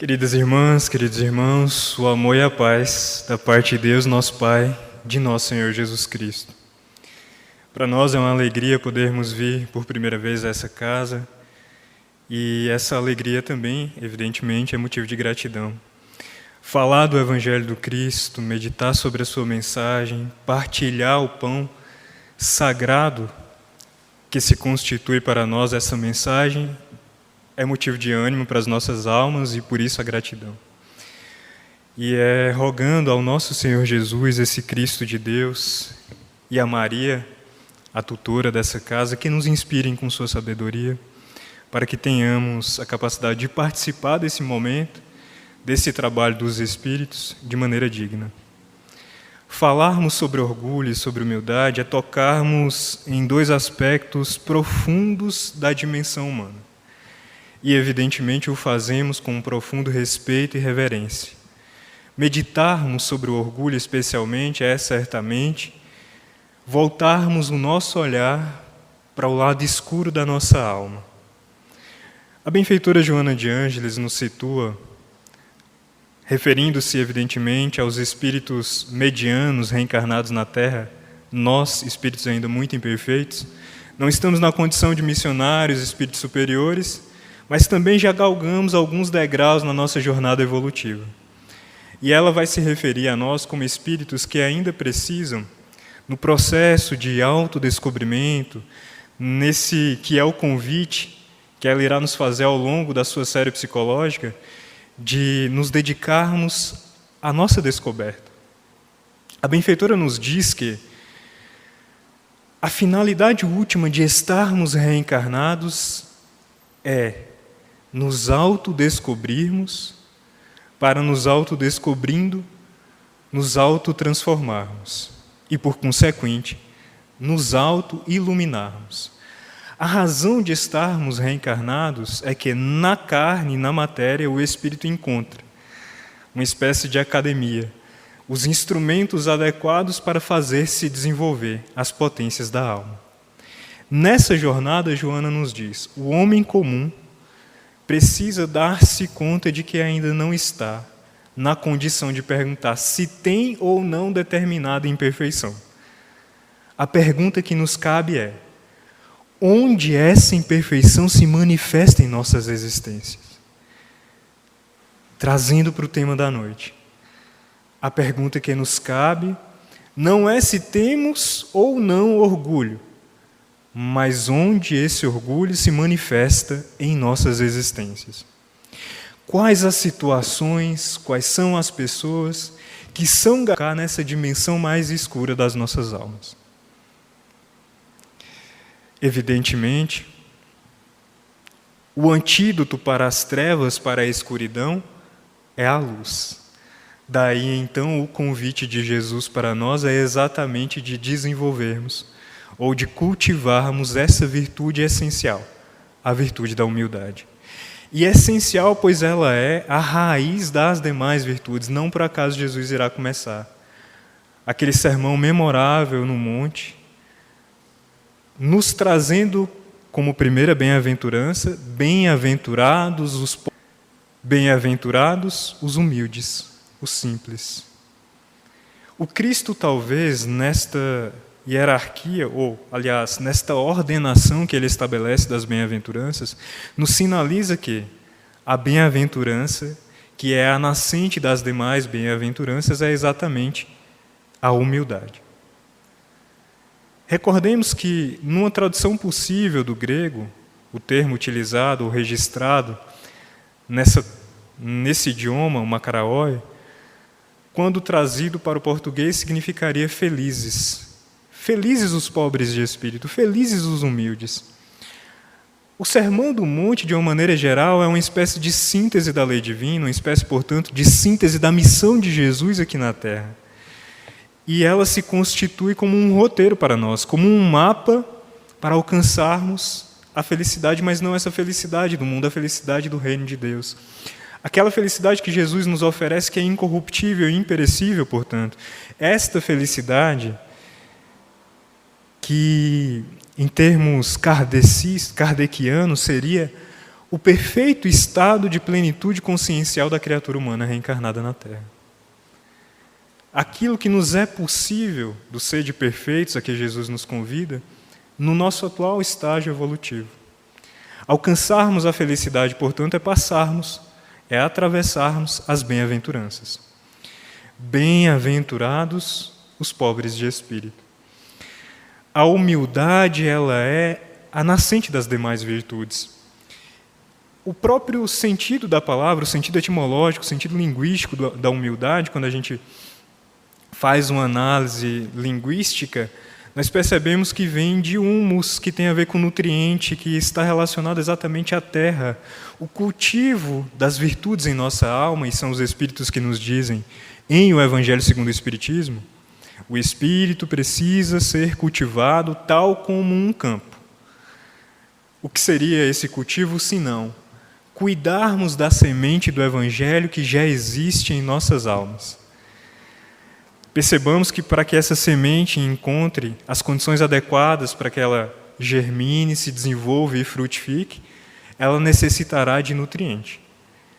Queridas irmãs, queridos irmãos, o amor e a paz da parte de Deus, nosso Pai, de nosso Senhor Jesus Cristo. Para nós é uma alegria podermos vir por primeira vez a essa casa e essa alegria também, evidentemente, é motivo de gratidão. Falar do Evangelho do Cristo, meditar sobre a sua mensagem, partilhar o pão sagrado que se constitui para nós essa mensagem, é motivo de ânimo para as nossas almas e por isso a gratidão. E é rogando ao nosso Senhor Jesus, esse Cristo de Deus, e a Maria, a tutora dessa casa, que nos inspirem com sua sabedoria, para que tenhamos a capacidade de participar desse momento, desse trabalho dos Espíritos, de maneira digna. Falarmos sobre orgulho e sobre humildade é tocarmos em dois aspectos profundos da dimensão humana. E, evidentemente, o fazemos com um profundo respeito e reverência. Meditarmos sobre o orgulho, especialmente, é certamente voltarmos o nosso olhar para o lado escuro da nossa alma. A benfeitora Joana de Ângeles nos situa, referindo-se, evidentemente, aos espíritos medianos reencarnados na Terra, nós, espíritos ainda muito imperfeitos, não estamos na condição de missionários, espíritos superiores, mas também já galgamos alguns degraus na nossa jornada evolutiva. E ela vai se referir a nós como espíritos que ainda precisam, no processo de autodescobrimento, nesse que é o convite que ela irá nos fazer ao longo da sua série psicológica, de nos dedicarmos à nossa descoberta. A benfeitora nos diz que a finalidade última de estarmos reencarnados é nos autodescobrirmos, para nos autodescobrindo, nos autotransformarmos e, por consequente, nos autoiluminarmos. A razão de estarmos reencarnados é que na carne e na matéria o espírito encontra uma espécie de academia, os instrumentos adequados para fazer-se desenvolver as potências da alma. Nessa jornada, Joana nos diz, o homem comum precisa dar-se conta de que ainda não está na condição de perguntar se tem ou não determinada imperfeição. A pergunta que nos cabe é: onde essa imperfeição se manifesta em nossas existências? Trazendo para o tema da noite, a pergunta que nos cabe não é se temos ou não orgulho, mas onde esse orgulho se manifesta em nossas existências. Quais as situações, quais são as pessoas que são cá nessa dimensão mais escura das nossas almas? Evidentemente, o antídoto para as trevas, para a escuridão, é a luz. Daí, então, o convite de Jesus para nós é exatamente de desenvolvermos ou de cultivarmos essa virtude essencial, a virtude da humildade. E essencial, pois ela é a raiz das demais virtudes. Não por acaso Jesus irá começar aquele sermão memorável no monte, nos trazendo como primeira bem-aventurança, bem-aventurados os humildes, os simples. O Cristo, talvez, nesta hierarquia, ou, aliás, nesta ordenação que ele estabelece das bem-aventuranças, nos sinaliza que a bem-aventurança, que é a nascente das demais bem-aventuranças, é exatamente a humildade. Recordemos que, numa tradução possível do grego, o termo utilizado ou registrado nesse idioma, o makaraoi, quando trazido para o português, significaria felizes. Felizes os pobres de espírito, felizes os humildes. O Sermão do Monte, de uma maneira geral, é uma espécie de síntese da lei divina, uma espécie, portanto, de síntese da missão de Jesus aqui na Terra. E ela se constitui como um roteiro para nós, como um mapa para alcançarmos a felicidade, mas não essa felicidade do mundo, a felicidade do reino de Deus. Aquela felicidade que Jesus nos oferece, que é incorruptível e imperecível, portanto. Esta felicidade que, em termos kardecianos, seria o perfeito estado de plenitude consciencial da criatura humana reencarnada na Terra. Aquilo que nos é possível do ser de perfeitos a que Jesus nos convida, no nosso atual estágio evolutivo. Alcançarmos a felicidade, portanto, é atravessarmos as bem-aventuranças. Bem-aventurados os pobres de espírito. A humildade, ela é a nascente das demais virtudes. O próprio sentido da palavra, o sentido etimológico, o sentido linguístico da humildade, quando a gente faz uma análise linguística, nós percebemos que vem de humus, que tem a ver com nutriente, que está relacionado exatamente à terra. O cultivo das virtudes em nossa alma, e são os Espíritos que nos dizem, em o Evangelho segundo o Espiritismo, o Espírito precisa ser cultivado tal como um campo. O que seria esse cultivo, senão cuidarmos da semente do Evangelho que já existe em nossas almas? Percebamos que para que essa semente encontre as condições adequadas para que ela germine, se desenvolva e frutifique, ela necessitará de nutriente.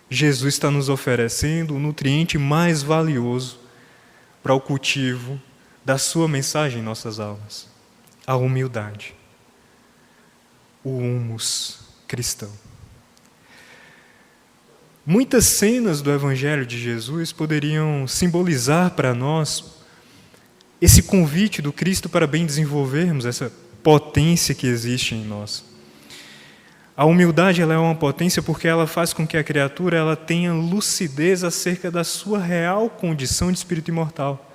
Jesus está nos oferecendo o nutriente mais valioso para o cultivo da sua mensagem em nossas almas: a humildade, o humus cristão. Muitas cenas do Evangelho de Jesus poderiam simbolizar para nós esse convite do Cristo para bem desenvolvermos essa potência que existe em nós. A humildade, ela é uma potência porque ela faz com que a criatura ela tenha lucidez acerca da sua real condição de espírito imortal.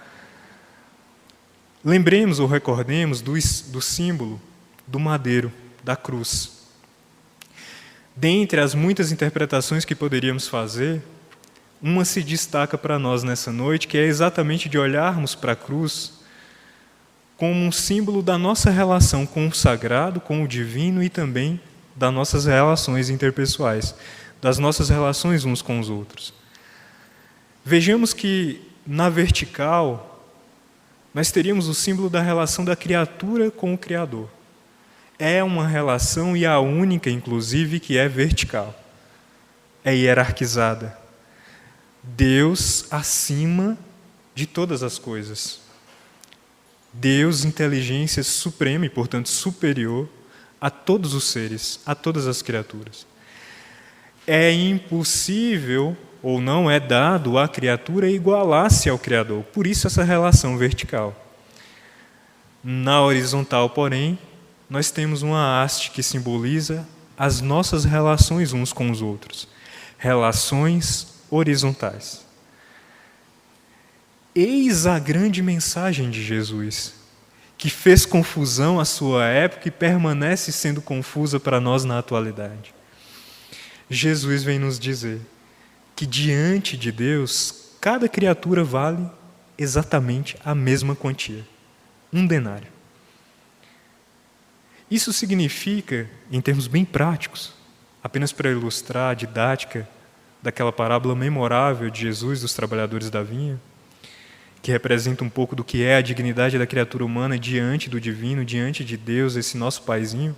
Lembremos ou recordemos do símbolo do madeiro, da cruz. Dentre as muitas interpretações que poderíamos fazer, uma se destaca para nós nessa noite, que é exatamente de olharmos para a cruz como um símbolo da nossa relação com o sagrado, com o divino e também das nossas relações interpessoais, das nossas relações uns com os outros. Vejamos que, na vertical, nós teríamos o símbolo da relação da criatura com o Criador. É uma relação, e a única, inclusive, que é vertical. É hierarquizada. Deus acima de todas as coisas. Deus, inteligência suprema e, portanto, superior a todos os seres, a todas as criaturas. É impossível, ou não é dado à criatura igualar-se ao Criador. Por isso essa relação vertical. Na horizontal, porém, nós temos uma haste que simboliza as nossas relações uns com os outros. Relações horizontais. Eis a grande mensagem de Jesus, que fez confusão à sua época e permanece sendo confusa para nós na atualidade. Jesus vem nos dizer que diante de Deus, cada criatura vale exatamente a mesma quantia, 1 denário. Isso significa, em termos bem práticos, apenas para ilustrar a didática daquela parábola memorável de Jesus dos trabalhadores da vinha, que representa um pouco do que é a dignidade da criatura humana diante do divino, diante de Deus, esse nosso paizinho.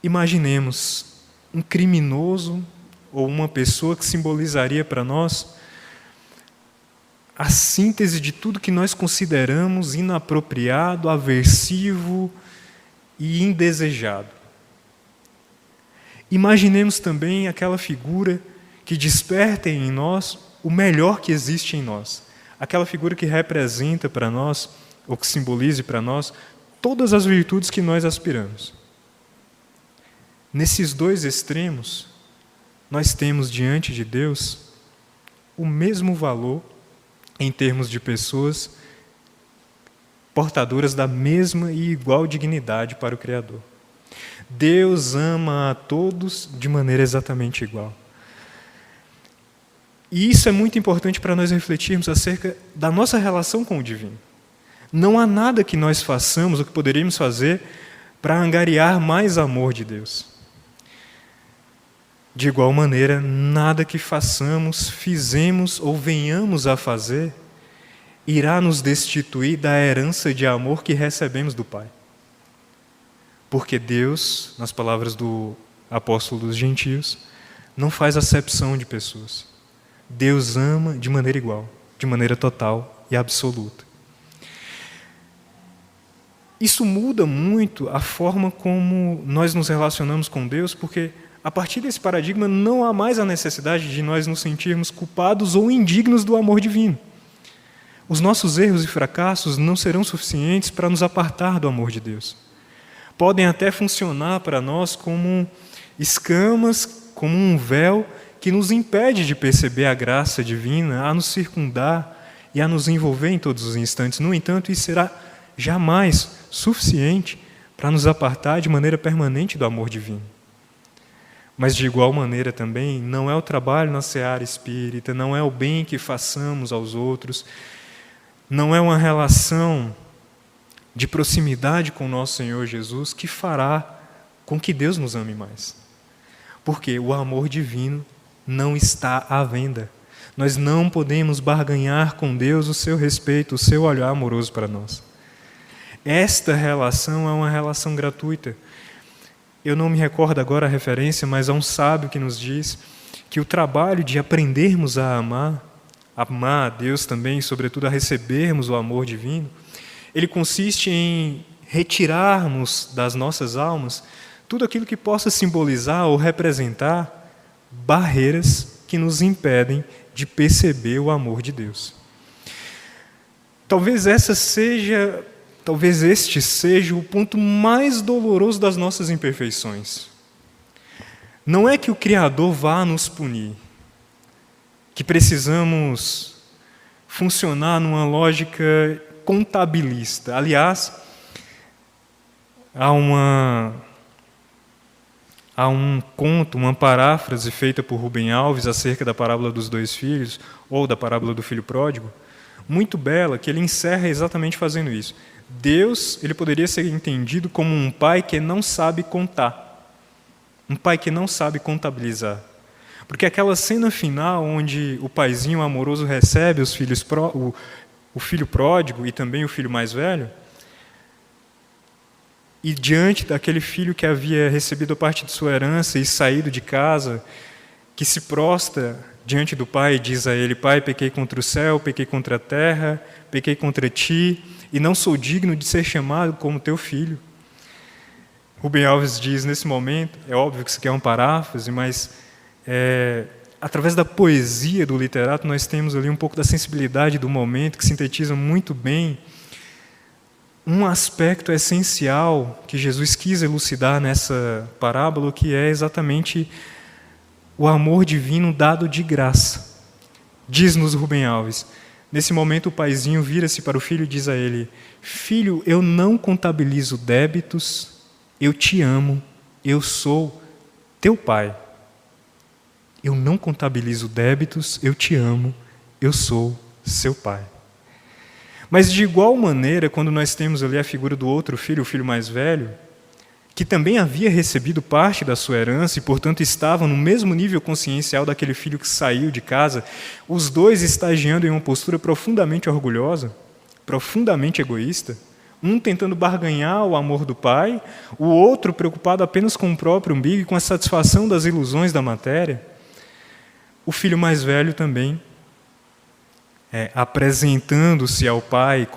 Imaginemos um criminoso ou uma pessoa que simbolizaria para nós a síntese de tudo que nós consideramos inapropriado, aversivo e indesejado. Imaginemos também aquela figura que desperta em nós o melhor que existe em nós. Aquela figura que representa para nós, ou que simbolize para nós, todas as virtudes que nós aspiramos. Nesses dois extremos, nós temos diante de Deus o mesmo valor em termos de pessoas portadoras da mesma e igual dignidade para o Criador. Deus ama a todos de maneira exatamente igual. E isso é muito importante para nós refletirmos acerca da nossa relação com o divino. Não há nada que nós façamos ou que poderíamos fazer para angariar mais amor de Deus. De igual maneira, nada que façamos, fizemos ou venhamos a fazer irá nos destituir da herança de amor que recebemos do Pai. Porque Deus, nas palavras do apóstolo dos gentios, não faz acepção de pessoas. Deus ama de maneira igual, de maneira total e absoluta. Isso muda muito a forma como nós nos relacionamos com Deus, porque a partir desse paradigma não há mais a necessidade de nós nos sentirmos culpados ou indignos do amor divino. Os nossos erros e fracassos não serão suficientes para nos apartar do amor de Deus. Podem até funcionar para nós como escamas, como um véu que nos impede de perceber a graça divina, a nos circundar e a nos envolver em todos os instantes. No entanto, isso será jamais suficiente para nos apartar de maneira permanente do amor divino. Mas, de igual maneira também, não é o trabalho na seara espírita, não é o bem que façamos aos outros, não é uma relação de proximidade com o nosso Senhor Jesus que fará com que Deus nos ame mais. Porque o amor divino não está à venda. Nós não podemos barganhar com Deus o seu respeito, o seu olhar amoroso para nós. Esta relação é uma relação gratuita. Eu não me recordo agora a referência, mas há um sábio que nos diz que o trabalho de aprendermos a amar a Deus também, e sobretudo a recebermos o amor divino, ele consiste em retirarmos das nossas almas tudo aquilo que possa simbolizar ou representar barreiras que nos impedem de perceber o amor de Deus. Talvez este seja o ponto mais doloroso das nossas imperfeições. Não é que o Criador vá nos punir, que precisamos funcionar numa lógica contabilista. Aliás, há um conto, uma paráfrase feita por Rubem Alves acerca da parábola dos dois filhos, ou da parábola do filho pródigo, muito bela, que ele encerra exatamente fazendo isso. Deus, ele poderia ser entendido como um pai que não sabe contar, um pai que não sabe contabilizar. Porque aquela cena final onde o paizinho amoroso recebe os filhos o filho pródigo e também o filho mais velho, e diante daquele filho que havia recebido a parte de sua herança e saído de casa, que se prostra diante do pai e diz a ele: Pai, pequei contra o céu, pequei contra a terra, pequei contra ti, e não sou digno de ser chamado como teu filho. Rubem Alves diz nesse momento, é óbvio que isso aqui é uma paráfrase, mas através da poesia do literato nós temos ali um pouco da sensibilidade do momento, que sintetiza muito bem um aspecto essencial que Jesus quis elucidar nessa parábola, que é exatamente o amor divino dado de graça. Diz-nos Rubem Alves: nesse momento o paizinho vira-se para o filho e diz a ele: Filho, eu não contabilizo débitos, eu te amo, eu sou teu pai. Eu não contabilizo débitos, eu te amo, eu sou seu pai. Mas de igual maneira, quando nós temos ali a figura do outro filho, o filho mais velho, que também havia recebido parte da sua herança e, portanto, estava no mesmo nível consciencial daquele filho que saiu de casa, os dois estagiando em uma postura profundamente orgulhosa, profundamente egoísta, um tentando barganhar o amor do pai, o outro preocupado apenas com o próprio umbigo e com a satisfação das ilusões da matéria. O filho mais velho também, apresentando-se ao pai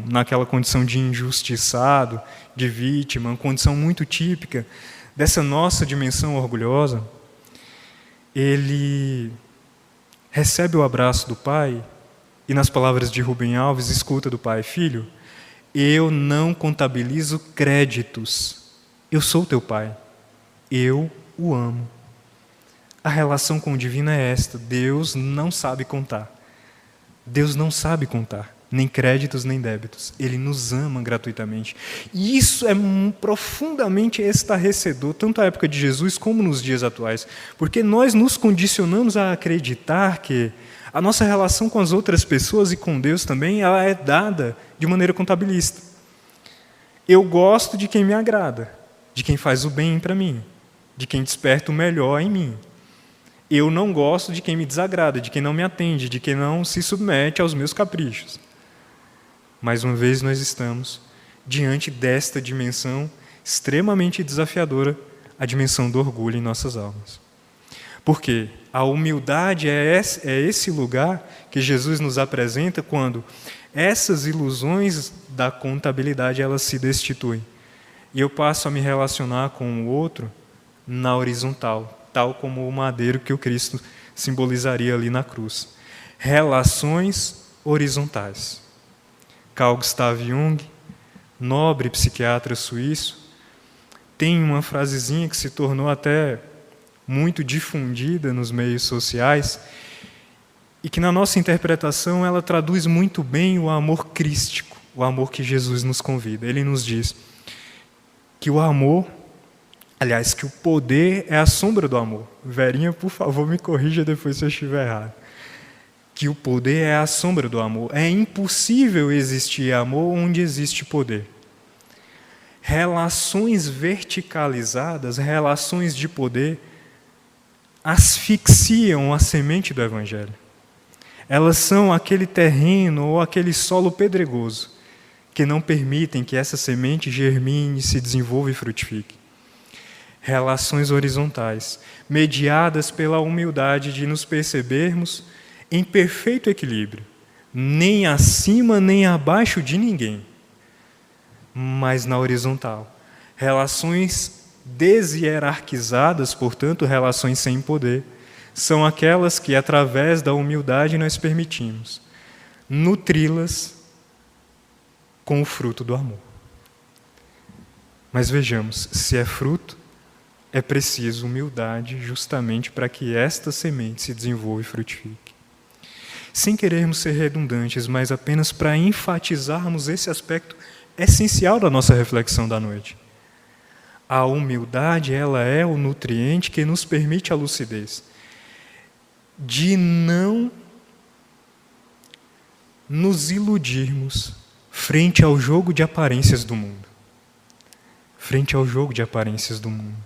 naquela condição de injustiçado, de vítima, uma condição muito típica dessa nossa dimensão orgulhosa, ele recebe o abraço do pai e, nas palavras de Rubem Alves, escuta do pai: Filho, eu não contabilizo créditos, eu sou teu pai, eu o amo. A relação com o divino é esta: Deus não sabe contar. Deus não sabe contar, nem créditos, nem débitos. Ele nos ama gratuitamente. E isso é profundamente estarrecedor, tanto à época de Jesus como nos dias atuais, porque nós nos condicionamos a acreditar que a nossa relação com as outras pessoas e com Deus também, ela é dada de maneira contabilista. Eu gosto de quem me agrada, de quem faz o bem para mim, de quem desperta o melhor em mim. Eu não gosto de quem me desagrada, de quem não me atende, de quem não se submete aos meus caprichos. Mais uma vez nós estamos diante desta dimensão extremamente desafiadora a dimensão do orgulho em nossas almas. Porque a humildade é esse lugar que Jesus nos apresenta quando essas ilusões da contabilidade elas se destituem. E eu passo a me relacionar com o outro na horizontal, tal como o madeiro que o Cristo simbolizaria ali na cruz. Relações horizontais. Carl Gustav Jung, nobre psiquiatra suíço, tem uma frasezinha que se tornou até muito difundida nos meios sociais e que na nossa interpretação ela traduz muito bem o amor crístico, o amor que Jesus nos convida. Ele nos diz que o amor, aliás, que o poder é a sombra do amor. Verinha, por favor, me corrija depois se eu estiver errado. Que o poder é a sombra do amor. É impossível existir amor onde existe poder. Relações verticalizadas, relações de poder, asfixiam a semente do Evangelho. Elas são aquele terreno ou aquele solo pedregoso que não permitem que essa semente germine, se desenvolva e frutifique. Relações horizontais, mediadas pela humildade de nos percebermos em perfeito equilíbrio, nem acima nem abaixo de ninguém, mas na horizontal. Relações deshierarquizadas, portanto, relações sem poder, são aquelas que, através da humildade, nós permitimos nutri-las com o fruto do amor. Mas vejamos, se é fruto, é preciso humildade justamente para que esta semente se desenvolva e frutifique. Sem querermos ser redundantes, mas apenas para enfatizarmos esse aspecto essencial da nossa reflexão da noite. A humildade, ela é o nutriente que nos permite a lucidez de não nos iludirmos frente ao jogo de aparências do mundo. Frente ao jogo de aparências do mundo.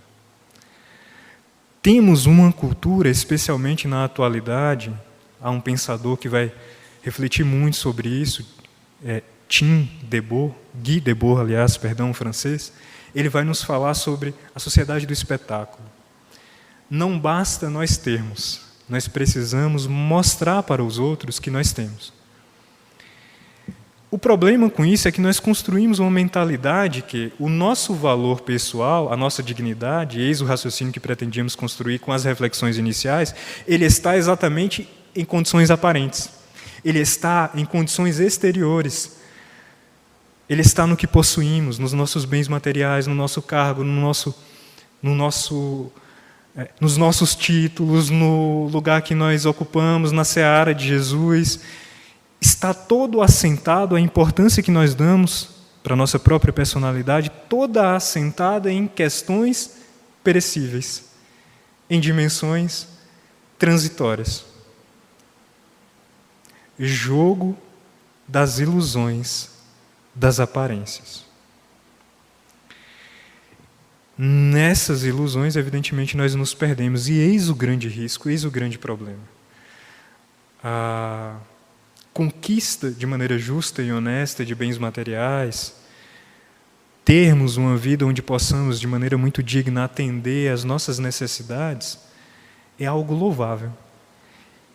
Temos uma cultura, especialmente na atualidade, há um pensador que vai refletir muito sobre isso, Guy Debord, aliás, francês, ele vai nos falar sobre a sociedade do espetáculo. Não basta nós termos, nós precisamos mostrar para os outros que nós temos. O problema com isso é que nós construímos uma mentalidade que o nosso valor pessoal, a nossa dignidade, eis o raciocínio que pretendíamos construir com as reflexões iniciais, ele está exatamente em condições aparentes. Ele está em condições exteriores. Ele está no que possuímos, nos nossos bens materiais, no nosso cargo, nos nossos títulos, no lugar que nós ocupamos, na seara de Jesus. Está todo assentado a importância que nós damos para a nossa própria personalidade, toda assentada em questões perecíveis, em dimensões transitórias. Jogo das ilusões, das aparências. Nessas ilusões, evidentemente, nós nos perdemos. E eis o grande risco, eis o grande problema. A conquista de maneira justa e honesta de bens materiais, termos uma vida onde possamos, de maneira muito digna, atender às nossas necessidades, é algo louvável.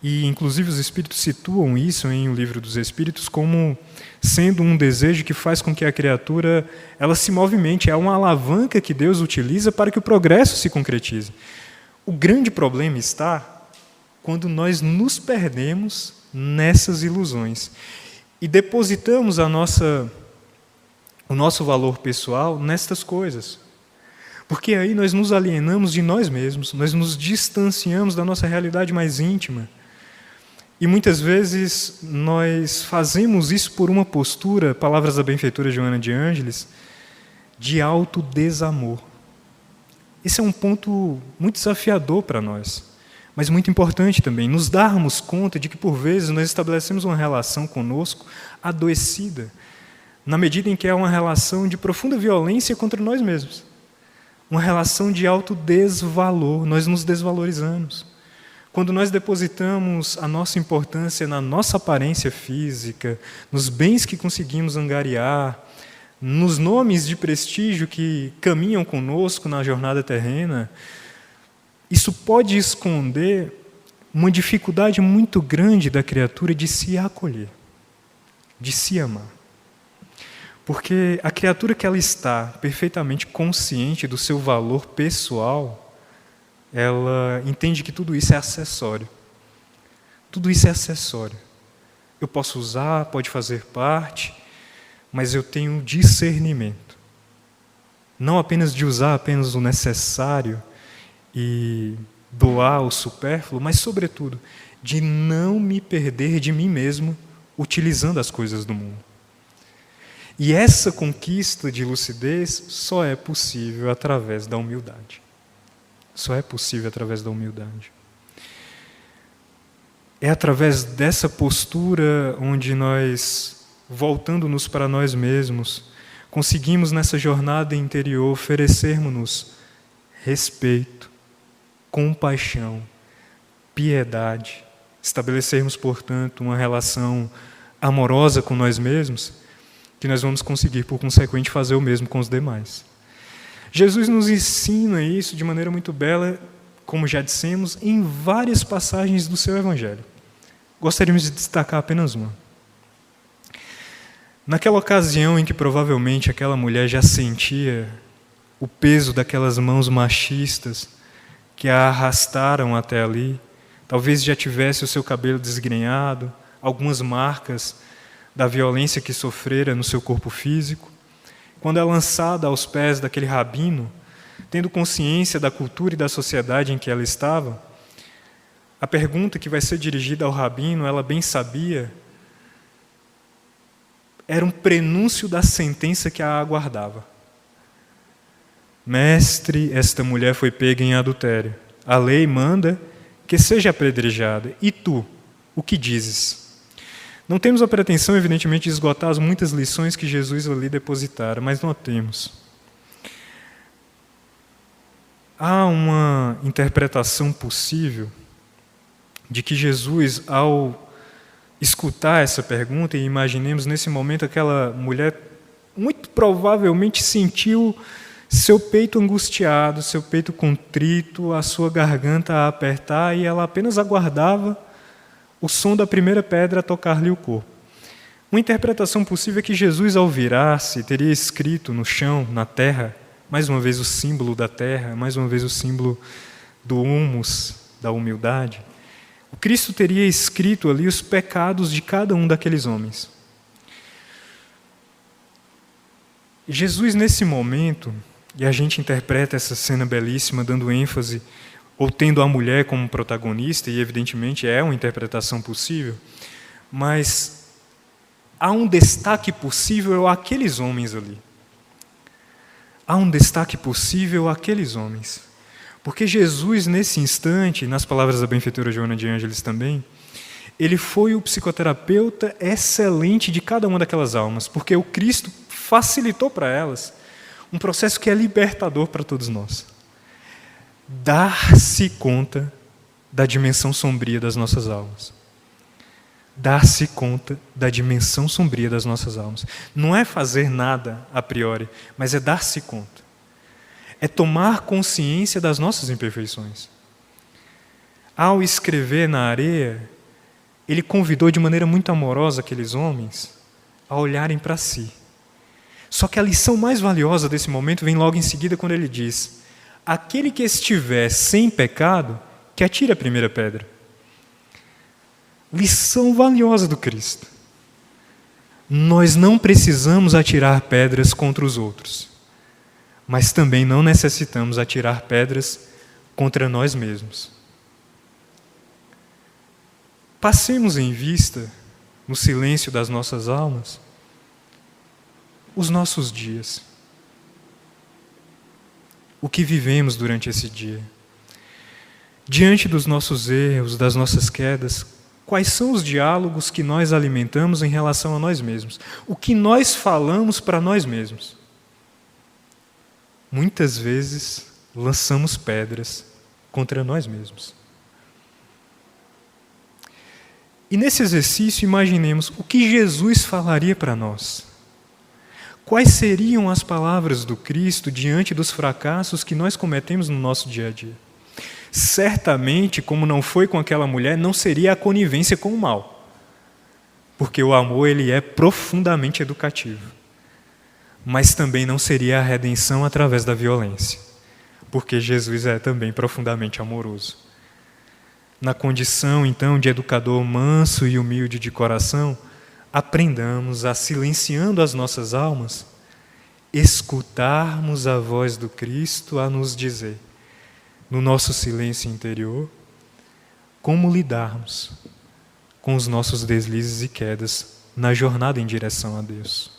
E, inclusive, os Espíritos situam isso em O Livro dos Espíritos como sendo um desejo que faz com que a criatura ela se movimente. É uma alavanca que Deus utiliza para que o progresso se concretize. O grande problema está quando nós nos perdemos nessas ilusões e depositamos o nosso valor pessoal nestas coisas. Porque aí nós nos alienamos de nós mesmos, nós nos distanciamos da nossa realidade mais íntima. E muitas vezes nós fazemos isso por uma postura, palavras da benfeitora Joana de Ângeles, de autodesamor. Esse é um ponto muito desafiador para nós, mas muito importante também, nos darmos conta de que, por vezes, nós estabelecemos uma relação conosco adoecida, na medida em que é uma relação de profunda violência contra nós mesmos. Uma relação de autodesvalor, nós nos desvalorizamos. Quando nós depositamos a nossa importância na nossa aparência física, nos bens que conseguimos angariar, nos nomes de prestígio que caminham conosco na jornada terrena, isso pode esconder uma dificuldade muito grande da criatura de se acolher, de se amar. Porque a criatura que ela está perfeitamente consciente do seu valor pessoal, ela entende que tudo isso é acessório. Tudo isso é acessório. Eu posso usar, pode fazer parte, mas eu tenho discernimento. Não apenas de usar apenas o necessário e doar o supérfluo, mas, sobretudo, de não me perder de mim mesmo utilizando as coisas do mundo. E essa conquista de lucidez só é possível através da humildade. Só é possível através da humildade. É através dessa postura onde nós, voltando-nos para nós mesmos, conseguimos nessa jornada interior oferecermos-nos respeito, compaixão, piedade, estabelecermos, portanto, uma relação amorosa com nós mesmos, que nós vamos conseguir, por consequente, fazer o mesmo com os demais. Jesus nos ensina isso de maneira muito bela, como já dissemos, em várias passagens do seu Evangelho. Gostaríamos de destacar apenas uma. Naquela ocasião em que provavelmente aquela mulher já sentia o peso daquelas mãos machistas que a arrastaram até ali, talvez já tivesse o seu cabelo desgrenhado, algumas marcas da violência que sofrera no seu corpo físico, quando é lançada aos pés daquele rabino, tendo consciência da cultura e da sociedade em que ela estava, a pergunta que vai ser dirigida ao rabino, ela bem sabia, era um prenúncio da sentença que a aguardava. Mestre, esta mulher foi pega em adultério. A lei manda que seja apedrejada. E tu, o que dizes? Não temos a pretensão, evidentemente, de esgotar as muitas lições que Jesus ali depositara, mas notemos. Há uma interpretação possível de que Jesus, ao escutar essa pergunta, e imaginemos nesse momento aquela mulher, muito provavelmente sentiu seu peito angustiado, seu peito contrito, a sua garganta a apertar, e ela apenas aguardava o som da primeira pedra tocar-lhe o corpo. Uma interpretação possível é que Jesus, ao virar-se, teria escrito no chão, na terra, mais uma vez o símbolo da terra, mais uma vez o símbolo do humus, da humildade. O Cristo teria escrito ali os pecados de cada um daqueles homens. Jesus, nesse momento, e a gente interpreta essa cena belíssima dando ênfase ou tendo a mulher como protagonista, e evidentemente é uma interpretação possível, mas há um destaque possível àqueles homens ali. Há um destaque possível àqueles homens. Porque Jesus, nesse instante, nas palavras da benfeitora Joana de Ângeles também, ele foi o psicoterapeuta excelente de cada uma daquelas almas, porque o Cristo facilitou para elas um processo que é libertador para todos nós. Dar-se conta da dimensão sombria das nossas almas. Dar-se conta da dimensão sombria das nossas almas. Não é fazer nada a priori, mas é dar-se conta. É tomar consciência das nossas imperfeições. Ao escrever na areia, ele convidou de maneira muito amorosa aqueles homens a olharem para si. Só que a lição mais valiosa desse momento vem logo em seguida quando ele diz: aquele que estiver sem pecado, que atire a primeira pedra. Lição valiosa do Cristo. Nós não precisamos atirar pedras contra os outros, mas também não necessitamos atirar pedras contra nós mesmos. Passemos em vista, no silêncio das nossas almas, os nossos dias. O que vivemos durante esse dia. Diante dos nossos erros, das nossas quedas, quais são os diálogos que nós alimentamos em relação a nós mesmos? O que nós falamos para nós mesmos? Muitas vezes lançamos pedras contra nós mesmos. E nesse exercício, imaginemos o que Jesus falaria para nós. quais seriam as palavras do Cristo diante dos fracassos que nós cometemos no nosso dia a dia? Certamente, como não foi com aquela mulher, não seria a conivência com o mal, porque o amor ele é profundamente educativo. Mas também não seria a redenção através da violência, porque Jesus é também profundamente amoroso. Na condição, então, de educador manso e humilde de coração, aprendamos a, silenciando as nossas almas, escutarmos a voz do Cristo a nos dizer, no nosso silêncio interior, como lidarmos com os nossos deslizes e quedas na jornada em direção a Deus.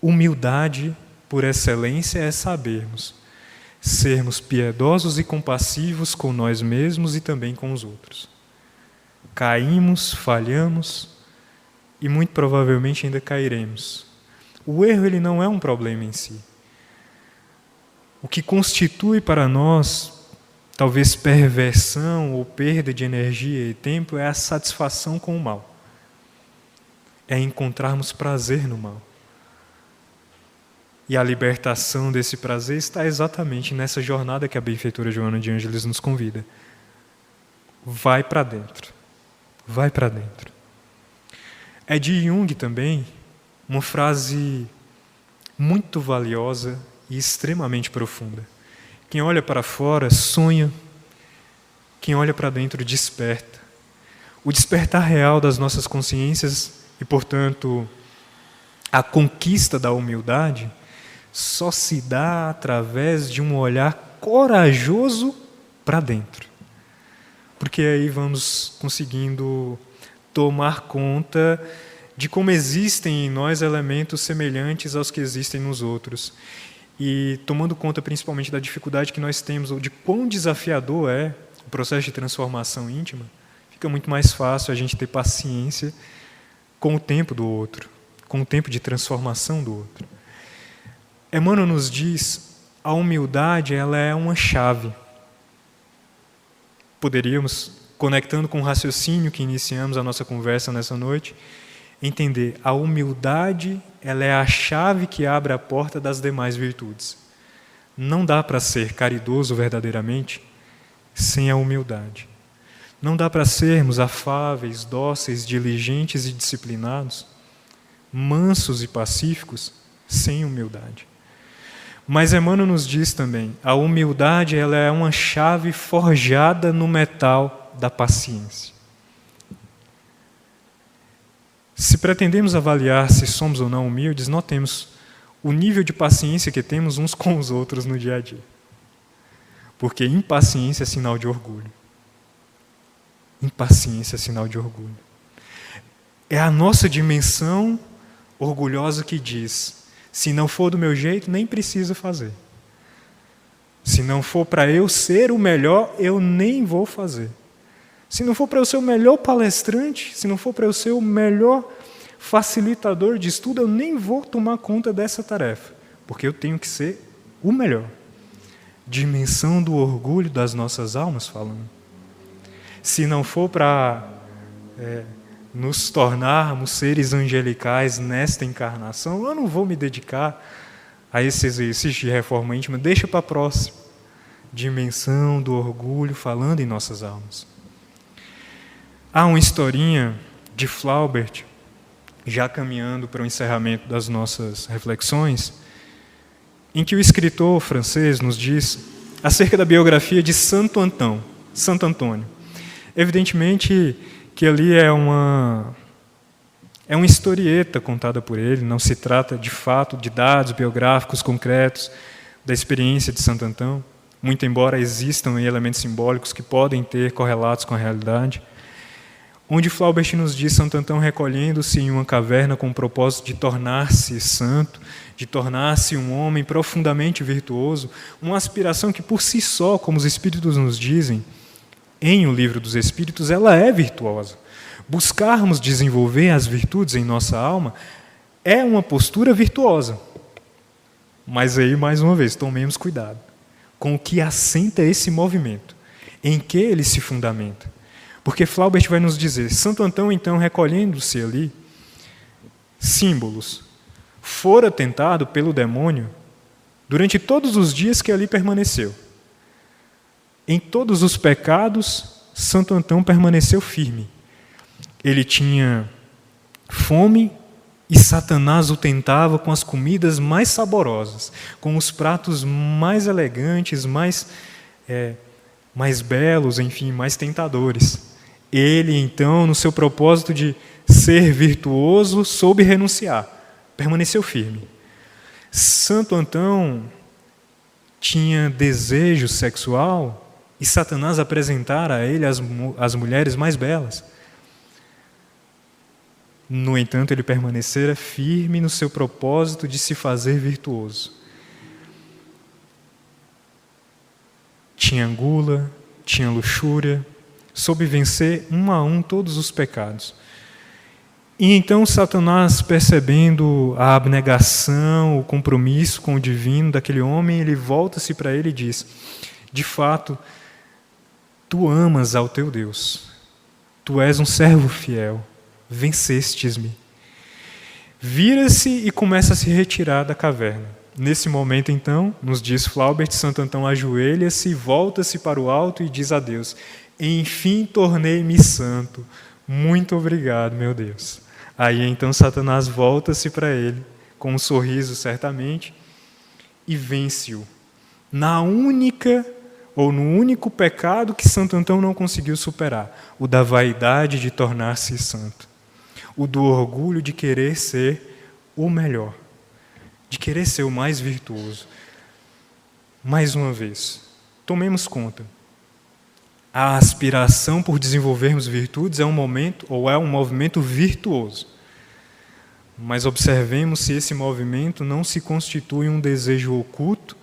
Humildade, por excelência, é sabermos sermos piedosos e compassivos com nós mesmos e também com os outros. Caímos, falhamos e muito provavelmente ainda cairemos. O erro ele não é um problema em si. O que constitui para nós talvez perversão ou perda de energia e tempo é a satisfação com o mal. É encontrarmos prazer no mal. E a libertação desse prazer está exatamente nessa jornada que a benfeitora Joana de Ângeles nos convida. Vai para dentro. Vai para dentro. É de Jung também uma frase muito valiosa e extremamente profunda. Quem olha para fora sonha, quem olha para dentro desperta. O despertar real das nossas consciências e, portanto, a conquista da humildade só se dá através de um olhar corajoso para dentro. Porque aí vamos conseguindo tomar conta de como existem em nós elementos semelhantes aos que existem nos outros. E tomando conta principalmente da dificuldade que nós temos, ou de quão desafiador é o processo de transformação íntima, fica muito mais fácil a gente ter paciência com o tempo do outro, com o tempo de transformação do outro. Emmanuel nos diz, a humildade ela é uma chave. Poderíamos, conectando com o raciocínio que iniciamos a nossa conversa nessa noite, entender, a humildade ela é a chave que abre a porta das demais virtudes. Não dá para ser caridoso verdadeiramente sem a humildade. Não dá para sermos afáveis, dóceis, diligentes e disciplinados, mansos e pacíficos, sem humildade. Mas Emmanuel nos diz também, a humildade ela é uma chave forjada no metal da paciência. Se pretendemos avaliar se somos ou não humildes, notemos o nível de paciência que temos uns com os outros no dia a dia. Porque impaciência é sinal de orgulho. Impaciência é sinal de orgulho. É a nossa dimensão orgulhosa que diz, se não for do meu jeito, nem preciso fazer. Se não for para eu ser o melhor, eu nem vou fazer. Se não for para eu ser o melhor palestrante, se não for para eu ser o melhor facilitador de estudo, eu nem vou tomar conta dessa tarefa, porque eu tenho que ser o melhor. Dimensão do orgulho das nossas almas falando. Se não for para nos tornarmos seres angelicais nesta encarnação, eu não vou me dedicar a esse exercício de reforma íntima, deixa para a próxima. Dimensão do orgulho falando em nossas almas. Há uma historinha de Flaubert, já caminhando para o encerramento das nossas reflexões, em que o escritor francês nos diz acerca da biografia de Santo Antônio. Evidentemente que ali é uma historieta contada por ele, não se trata de fato de dados biográficos concretos da experiência de Santo Antão, muito embora existam elementos simbólicos que podem ter correlatos com a realidade, onde Flaubert nos diz Santo Antão recolhendo-se em uma caverna com o propósito de tornar-se santo, de tornar-se um homem profundamente virtuoso, uma aspiração que por si só, como os Espíritos nos dizem, em O Livro dos Espíritos, ela é virtuosa. Buscarmos desenvolver as virtudes em nossa alma é uma postura virtuosa. Mas aí, mais uma vez, tomemos cuidado com o que assenta esse movimento, em que ele se fundamenta. Porque Flaubert vai nos dizer, Santo Antão, então, recolhendo-se ali, símbolos, fora tentado pelo demônio durante todos os dias que ali permaneceu. Em todos os pecados, Santo Antão permaneceu firme. Ele tinha fome e Satanás o tentava com as comidas mais saborosas, com os pratos mais elegantes, mais belos, enfim, mais tentadores. Ele, então, no seu propósito de ser virtuoso, soube renunciar, permaneceu firme. Santo Antão tinha desejo sexual e Satanás apresentara a ele as mulheres mais belas. No entanto, ele permanecera firme no seu propósito de se fazer virtuoso. Tinha gula, tinha luxúria, soube vencer um a um todos os pecados. E então Satanás, percebendo a abnegação, o compromisso com o divino daquele homem, ele volta-se para ele e diz: de fato, tu amas ao teu Deus, tu és um servo fiel, vencestes-me. Vira-se e começa a se retirar da caverna. Nesse momento, então, nos diz Flaubert, Santo Antão ajoelha-se, volta-se para o alto e diz a Deus: enfim tornei-me santo, muito obrigado, meu Deus. Aí então Satanás volta-se para ele, com um sorriso certamente, e vence-o. No único pecado que Santo Antão não conseguiu superar, o da vaidade de tornar-se santo, o do orgulho de querer ser o melhor, de querer ser o mais virtuoso. Mais uma vez, tomemos conta. A aspiração por desenvolvermos virtudes é um movimento virtuoso. Mas observemos se esse movimento não se constitui um desejo oculto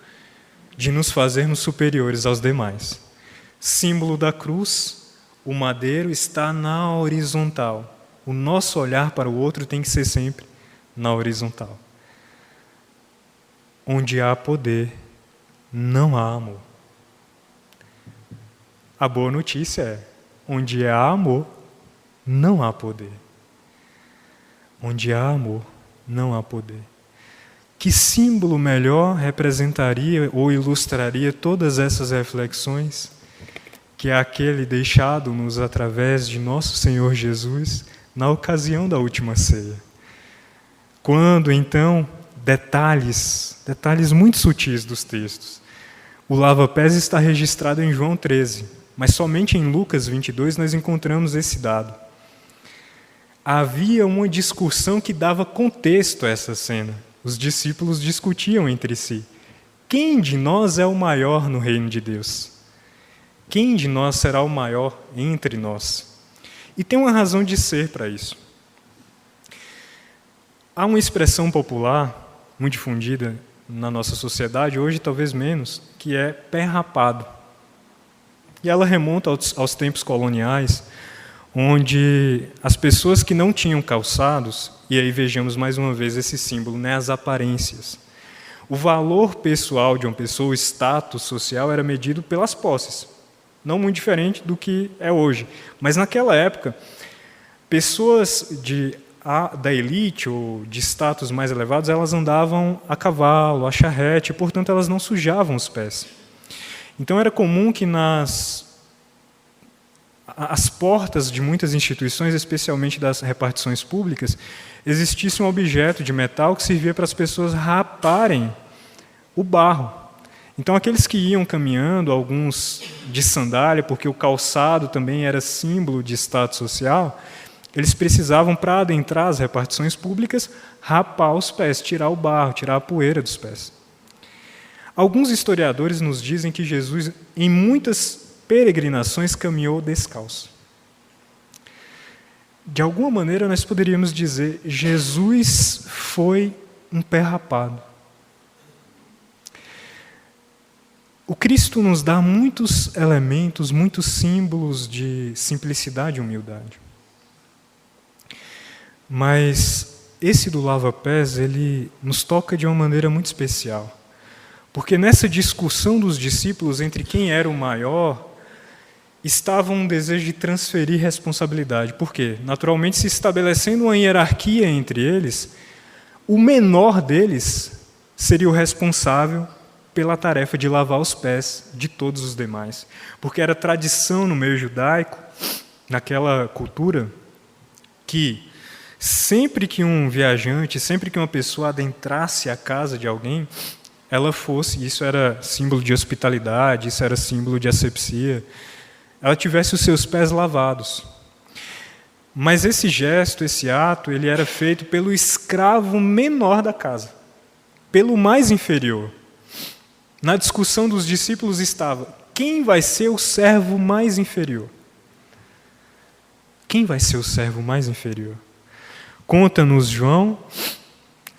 de nos fazermos superiores aos demais. Símbolo da cruz, o madeiro está na horizontal. O nosso olhar para o outro tem que ser sempre na horizontal. Onde há poder, não há amor. A boa notícia é: onde há amor, não há poder. Onde há amor, não há poder. Que símbolo melhor representaria ou ilustraria todas essas reflexões que é aquele deixado-nos através de nosso Senhor Jesus na ocasião da última ceia? Quando, então, detalhes muito sutis dos textos. O lava-pés está registrado em João 13, mas somente em Lucas 22 nós encontramos esse dado. Havia uma discussão que dava contexto a essa cena. Os discípulos discutiam entre si: quem de nós é o maior no reino de Deus? Quem de nós será o maior entre nós? E tem uma razão de ser para isso. Há uma expressão popular, muito difundida na nossa sociedade, hoje talvez menos, que é pé rapado. E ela remonta aos tempos coloniais, onde as pessoas que não tinham calçados, e aí vejamos mais uma vez esse símbolo, né, as aparências. O valor pessoal de uma pessoa, o status social, era medido pelas posses. Não muito diferente do que é hoje. Mas naquela época, pessoas da elite ou de status mais elevados, elas andavam a cavalo, a charrete, e, portanto, elas não sujavam os pés. Então era comum que as portas de muitas instituições, especialmente das repartições públicas, existisse um objeto de metal que servia para as pessoas raparem o barro. Então aqueles que iam caminhando, alguns de sandália, porque o calçado também era símbolo de status social, eles precisavam, para adentrar as repartições públicas, rapar os pés, tirar o barro, tirar a poeira dos pés. Alguns historiadores nos dizem que Jesus, em muitas peregrinações, caminhou descalço. De alguma maneira, nós poderíamos dizer: Jesus foi um pé rapado. O Cristo nos dá muitos elementos, muitos símbolos de simplicidade e humildade. Mas esse do lava-pés, ele nos toca de uma maneira muito especial. Porque nessa discussão dos discípulos entre quem era o maior, estava um desejo de transferir responsabilidade. Por quê? Naturalmente, se estabelecendo uma hierarquia entre eles, o menor deles seria o responsável pela tarefa de lavar os pés de todos os demais. Porque era tradição no meio judaico, naquela cultura, que sempre que um viajante, sempre que uma pessoa adentrasse a casa de alguém, ela fosse, isso era símbolo de hospitalidade, isso era símbolo de asepsia, ela tivesse os seus pés lavados. Mas esse gesto, esse ato, ele era feito pelo escravo menor da casa, pelo mais inferior. Na discussão dos discípulos estava: quem vai ser o servo mais inferior? Quem vai ser o servo mais inferior? Conta-nos João,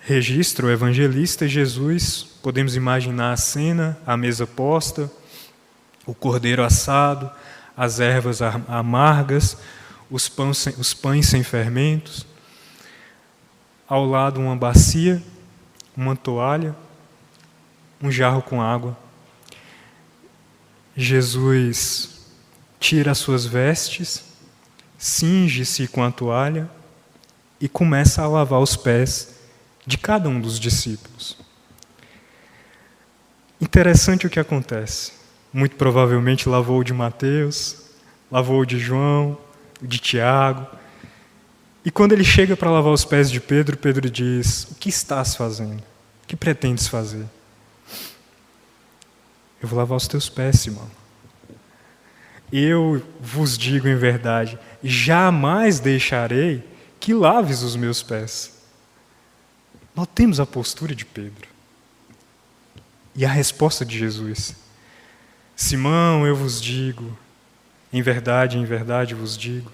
registra o evangelista Jesus, podemos imaginar a cena, a mesa posta, o cordeiro assado, as ervas amargas, os pães sem fermentos, ao lado uma bacia, uma toalha, um jarro com água. Jesus tira as suas vestes, cinge-se com a toalha e começa a lavar os pés de cada um dos discípulos. Interessante o que acontece. Muito provavelmente lavou o de Mateus, lavou o de João, o de Tiago. E quando ele chega para lavar os pés de Pedro, Pedro diz: o que estás fazendo? O que pretendes fazer? Eu vou lavar os teus pés, Simão. Eu vos digo em verdade, jamais deixarei que laves os meus pés. Notemos a postura de Pedro. E a resposta de Jesus: Simão, eu vos digo, em verdade vos digo,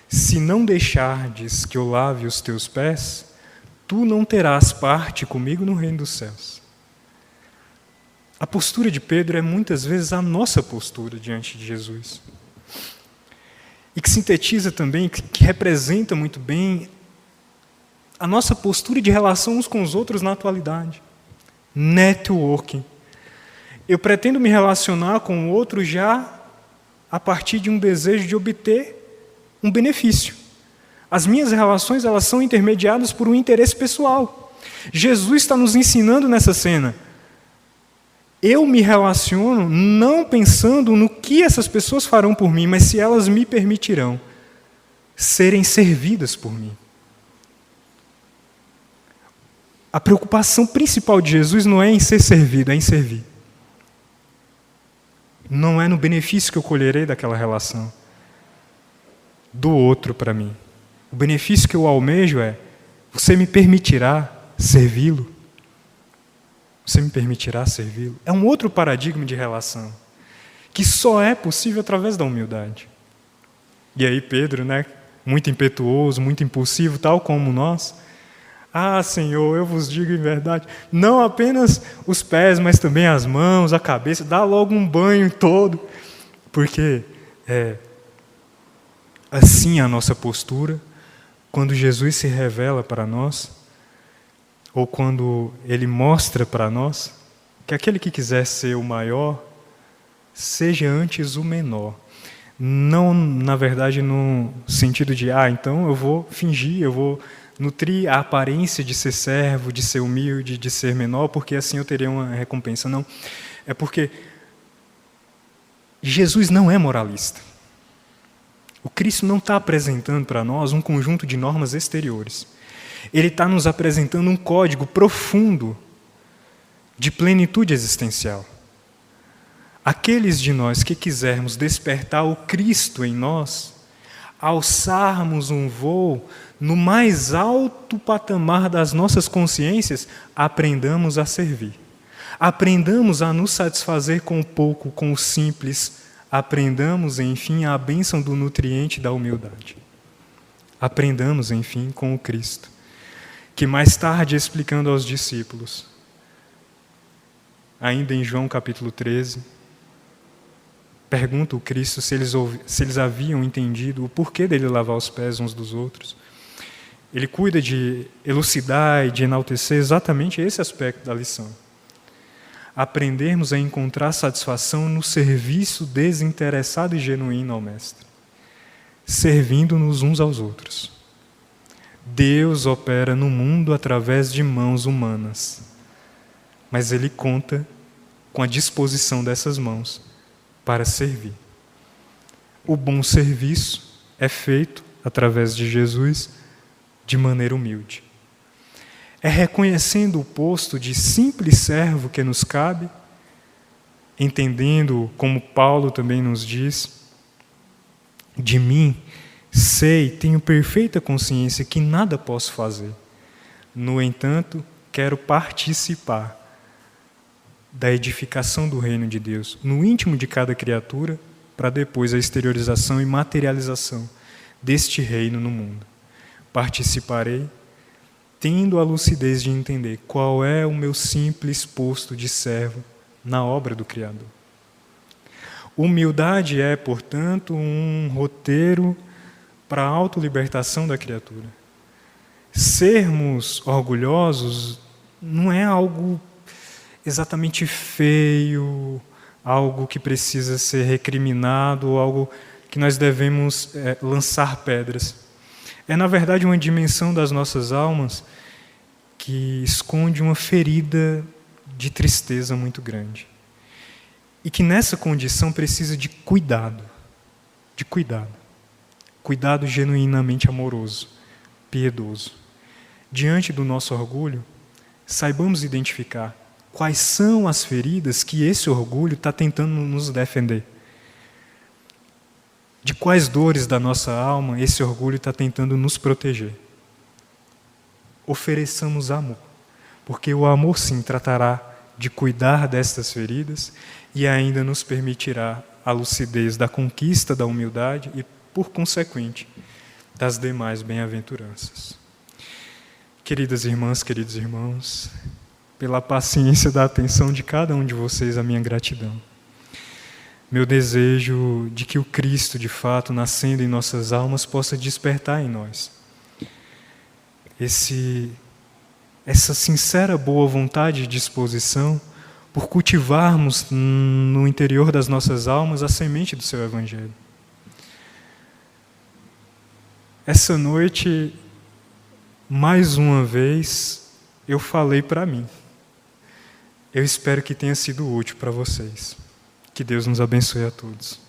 se não deixardes que eu lave os teus pés, tu não terás parte comigo no reino dos céus. A postura de Pedro é muitas vezes a nossa postura diante de Jesus. E que sintetiza também, que representa muito bem a nossa postura de relação uns com os outros na atualidade. Networking. Eu pretendo me relacionar com o outro já a partir de um desejo de obter um benefício. As minhas relações, elas são intermediadas por um interesse pessoal. Jesus está nos ensinando nessa cena. Eu me relaciono não pensando no que essas pessoas farão por mim, mas se elas me permitirão serem servidas por mim. A preocupação principal de Jesus não é em ser servido, é em servir. Não é no benefício que eu colherei daquela relação do outro para mim. O benefício que eu almejo é: você me permitirá servi-lo? Você me permitirá servi-lo? É um outro paradigma de relação, que só é possível através da humildade. E aí Pedro, muito impetuoso, muito impulsivo, tal como nós: ah, Senhor, eu vos digo em verdade, não apenas os pés, mas também as mãos, a cabeça, dá logo um banho todo, porque assim a nossa postura, quando Jesus se revela para nós, ou quando Ele mostra para nós que aquele que quiser ser o maior, seja antes o menor. Não, na verdade, no sentido de, então eu vou fingir, eu vou nutrir a aparência de ser servo, de ser humilde, de ser menor, porque assim eu terei uma recompensa. Não, é porque Jesus não é moralista. O Cristo não está apresentando para nós um conjunto de normas exteriores. Ele está nos apresentando um código profundo de plenitude existencial. Aqueles de nós que quisermos despertar o Cristo em nós, alçarmos um voo no mais alto patamar das nossas consciências, aprendamos a servir. Aprendamos a nos satisfazer com o pouco, com o simples. Aprendamos, enfim, a bênção do nutriente da humildade. Aprendamos, enfim, com o Cristo, que mais tarde, explicando aos discípulos, ainda em João capítulo 13, pergunta o Cristo se eles haviam entendido o porquê dele lavar os pés uns dos outros. Ele cuida de elucidar e de enaltecer exatamente esse aspecto da lição. Aprendermos a encontrar satisfação no serviço desinteressado e genuíno ao Mestre, servindo-nos uns aos outros. Deus opera no mundo através de mãos humanas, mas Ele conta com a disposição dessas mãos para servir. O bom serviço é feito através de Jesus de maneira humilde. É reconhecendo o posto de simples servo que nos cabe, entendendo, como Paulo também nos diz, de mim, sei, tenho perfeita consciência que nada posso fazer. No entanto, quero participar da edificação do reino de Deus, no íntimo de cada criatura, para depois a exteriorização e materialização deste reino no mundo. Participarei, tendo a lucidez de entender qual é o meu simples posto de servo na obra do Criador. Humildade é, portanto, um roteiro para a autolibertação da criatura. Sermos orgulhosos não é algo exatamente feio, algo que precisa ser recriminado, ou algo que nós devemos lançar pedras. É, na verdade, uma dimensão das nossas almas que esconde uma ferida de tristeza muito grande. E que nessa condição precisa de cuidado. Cuidado genuinamente amoroso, piedoso. Diante do nosso orgulho, saibamos identificar quais são as feridas que esse orgulho está tentando nos defender. De quais dores da nossa alma esse orgulho está tentando nos proteger. Ofereçamos amor, porque o amor sim tratará de cuidar destas feridas e ainda nos permitirá a lucidez da conquista da humildade e, por consequente, das demais bem-aventuranças. Queridas irmãs, queridos irmãos, pela paciência da atenção de cada um de vocês, a minha gratidão. Meu desejo de que o Cristo, de fato, nascendo em nossas almas, possa despertar em nós essa sincera boa vontade e disposição por cultivarmos no interior das nossas almas a semente do seu Evangelho. Essa noite, mais uma vez, eu falei para mim. Eu espero que tenha sido útil para vocês. Que Deus nos abençoe a todos.